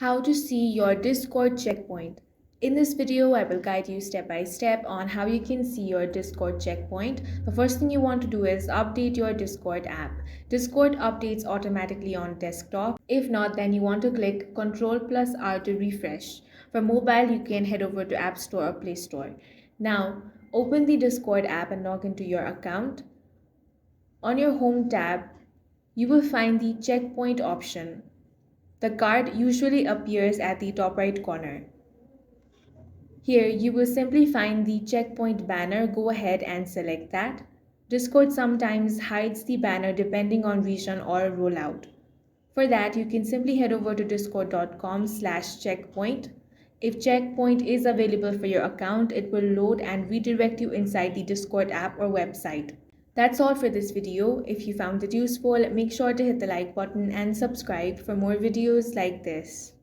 How to see your Discord checkpoint. In this video, I will guide you step by step on how you can see your Discord checkpoint. The first thing you want to do is update your Discord app. Discord updates automatically on desktop. If not, then you want to click Ctrl+R to refresh. For mobile, you can head over to App Store or Play Store. Now, open the Discord app and log into your account. On your Home tab, you will find the checkpoint option. The card usually appears at the top right corner. Here you will simply find the checkpoint banner. Go ahead and select that. Discord sometimes hides the banner depending on region or rollout. For that, you can simply head over to discord.com/checkpoint. If checkpoint is available for your account, it will load and redirect you inside the Discord app or website. That's all for this video. If you found it useful, make sure to hit the like button and subscribe for more videos like this.